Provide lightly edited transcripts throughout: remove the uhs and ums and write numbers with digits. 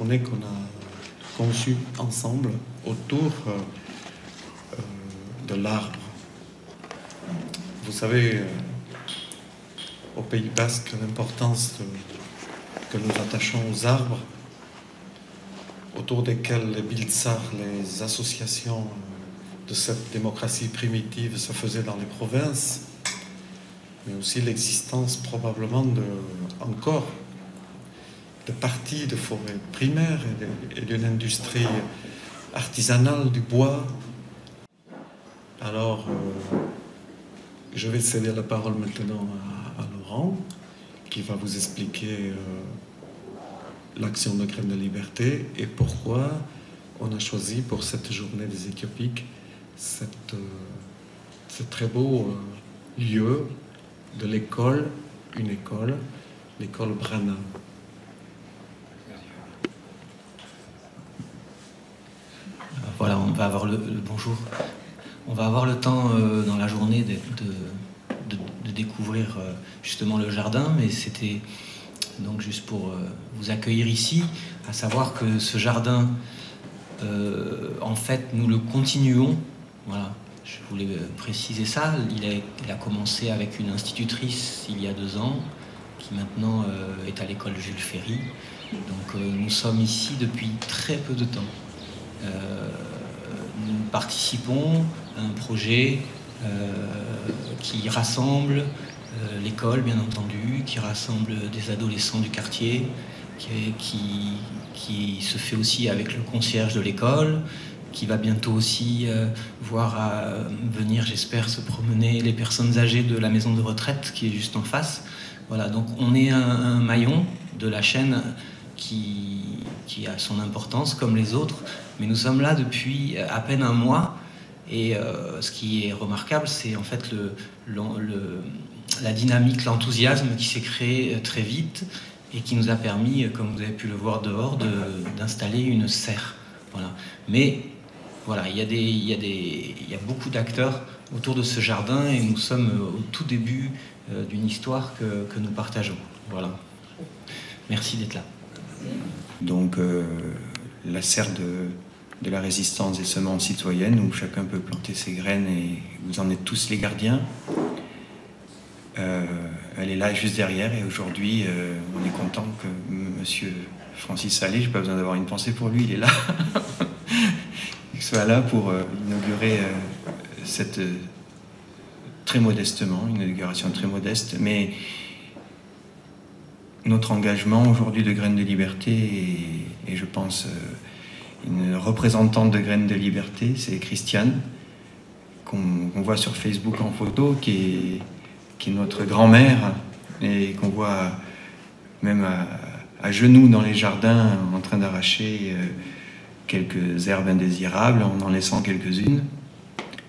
journée qu'on a conçue ensemble autour de l'arbre. Vous savez, au Pays Basque, l'importance que nous attachons aux arbres, autour desquels les Biltzar, les associations de cette démocratie primitive se faisaient dans les provinces, mais aussi l'existence probablement encore de parties de forêts primaires et d'une industrie artisanale du bois. Alors, je vais céder la parole maintenant à Laurent, qui va vous expliquer l'action de Graines de Liberté et pourquoi on a choisi pour cette journée des Éthiopiques ce très beau lieu de l'école, l'école Brana. Voilà, on va avoir bonjour. On va avoir le temps dans la journée de découvrir justement le jardin, mais c'était donc juste pour vous accueillir ici, à savoir que ce jardin, en fait, nous le continuons. Voilà, je voulais préciser ça. Il a commencé avec une institutrice il y a 2 ans, qui maintenant est à l'école Jules Ferry. Donc nous sommes ici depuis très peu de temps. Nous participons à un projet qui rassemble l'école, bien entendu, qui rassemble des adolescents du quartier, qui se fait aussi avec le concierge de l'école, qui va bientôt aussi voir venir, j'espère, se promener les personnes âgées de la maison de retraite qui est juste en face. Voilà, donc on est un maillon de la chaîne qui a son importance comme les autres, mais nous sommes là depuis à peine 1 mois, et ce qui est remarquable, c'est en fait la dynamique, l'enthousiasme qui s'est créé très vite et qui nous a permis, comme vous avez pu le voir dehors, d'installer une serre. Voilà. Mais voilà, il y a beaucoup d'acteurs autour de ce jardin et nous sommes au tout début d'une histoire que nous partageons. Voilà. Merci d'être là. Donc la serre de la résistance des semences citoyennes, où chacun peut planter ses graines et vous en êtes tous les gardiens. Elle est là juste derrière, et aujourd'hui on est content que monsieur Francis Allais, j'ai pas besoin d'avoir une pensée pour lui, il est là, qu'il soit là pour inaugurer cette très modestement, une inauguration très modeste, mais notre engagement aujourd'hui de Graines de Liberté, et je pense une représentante de Graines de Liberté, c'est Christiane, qu'on voit sur Facebook en photo, qui est notre grand-mère, et qu'on voit même à genoux dans les jardins en train d'arracher quelques herbes indésirables, en laissant quelques-unes.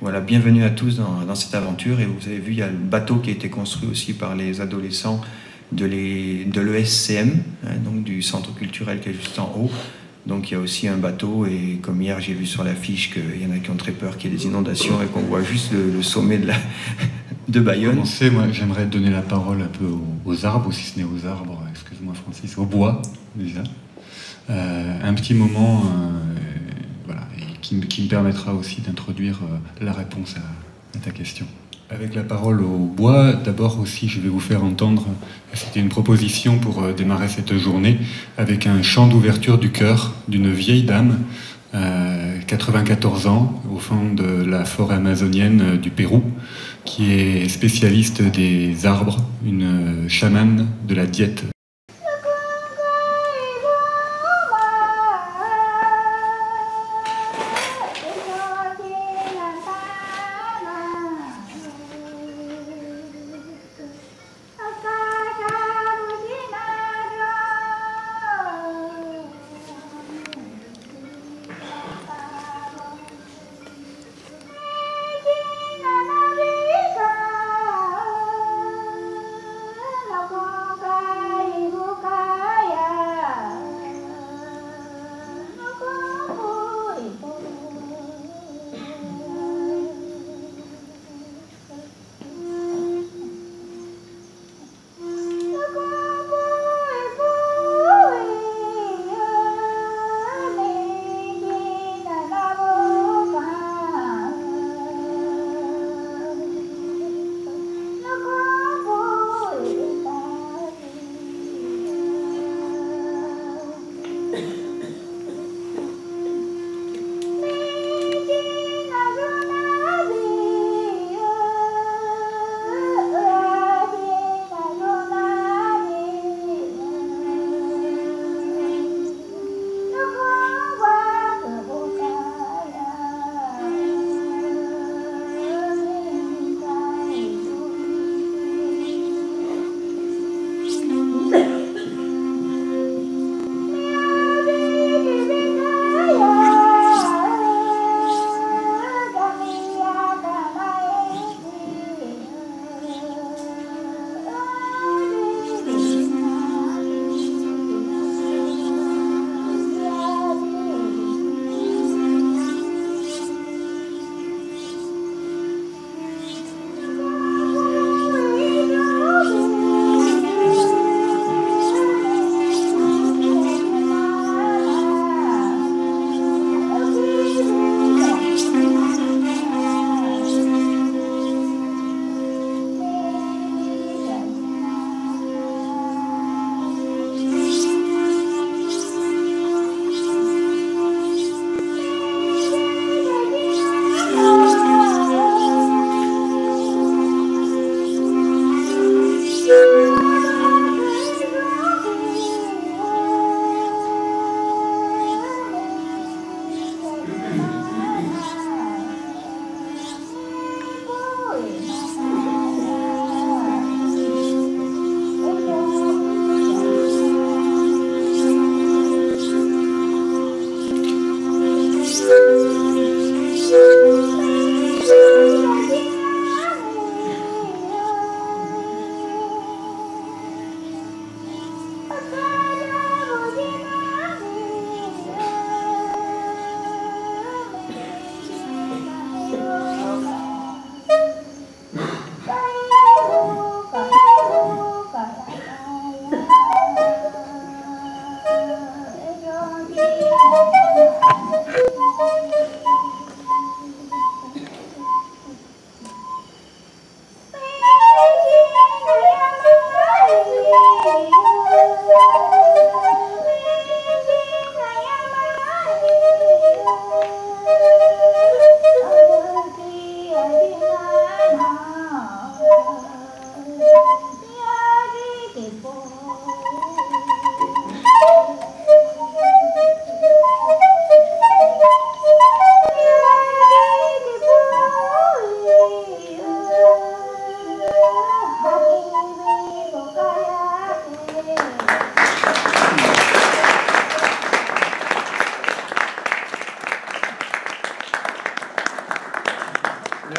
Voilà, bienvenue à tous dans cette aventure. Et vous avez vu, il y a le bateau qui a été construit aussi par les adolescents de l'ESCM, hein, donc du centre culturel qui est juste en haut. Donc il y a aussi un bateau, et comme hier j'ai vu sur l'affiche qu'il y en a qui ont très peur qu'il y ait des inondations et qu'on voit juste le sommet de Bayonne. Moi j'aimerais donner la parole un peu aux arbres, ou si ce n'est aux arbres, excuse-moi Francis, au bois déjà. Un petit moment, voilà, et qui me permettra aussi d'introduire la réponse à ta question. Avec la parole au bois, d'abord aussi je vais vous faire entendre, c'était une proposition pour démarrer cette journée, avec un chant d'ouverture du chœur d'une vieille dame, 94 ans, au fond de la forêt amazonienne du Pérou, qui est spécialiste des arbres, une chamane de la diète.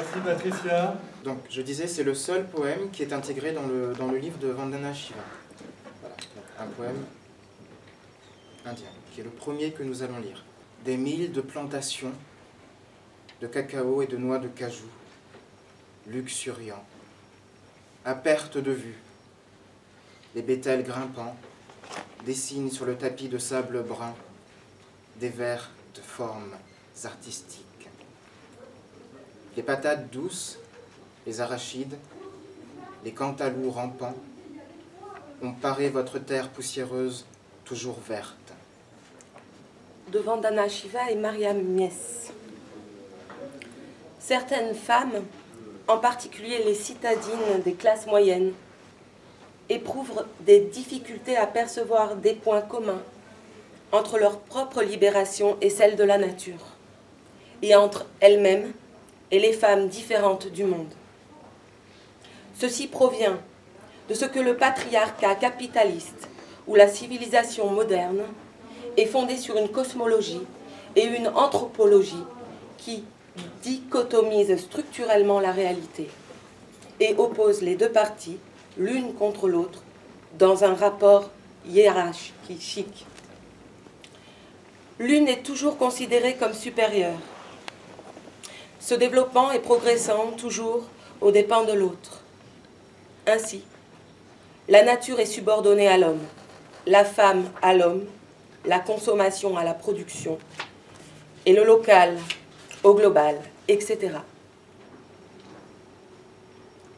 Merci Patricia. Donc, je disais, c'est le seul poème qui est intégré dans le livre de Vandana Shiva. Voilà, donc, un poème indien, qui est le premier que nous allons lire. Des milles de plantations de cacao et de noix de cajou, luxuriants, à perte de vue, les bétels grimpants dessinent sur le tapis de sable brun des vers de formes artistiques. Les patates douces, les arachides, les cantalous rampants ont paré votre terre poussiéreuse toujours verte. De Vandana Shiva et Mariam Mies. Certaines femmes, en particulier les citadines des classes moyennes, éprouvent des difficultés à percevoir des points communs entre leur propre libération et celle de la nature, et entre elles-mêmes et les femmes différentes du monde. Ceci provient de ce que le patriarcat capitaliste ou la civilisation moderne est fondée sur une cosmologie et une anthropologie qui dichotomisent structurellement la réalité et opposent les deux parties l'une contre l'autre dans un rapport hiérarchique. L'une est toujours considérée comme supérieure, se développant et progressant toujours aux dépens de l'autre. Ainsi, la nature est subordonnée à l'homme, la femme à l'homme, la consommation à la production, et le local au global, etc.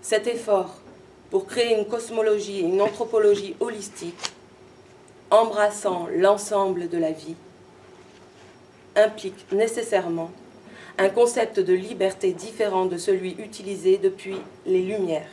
Cet effort pour créer une cosmologie et une anthropologie holistique, embrassant l'ensemble de la vie, implique nécessairement un concept de liberté différent de celui utilisé depuis les Lumières.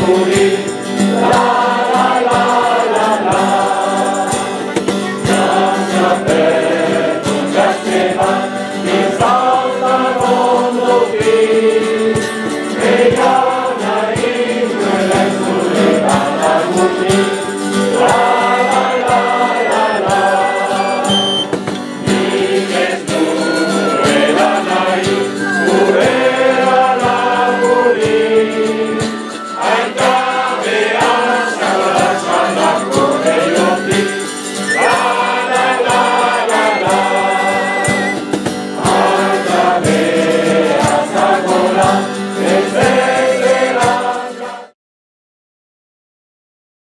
Puri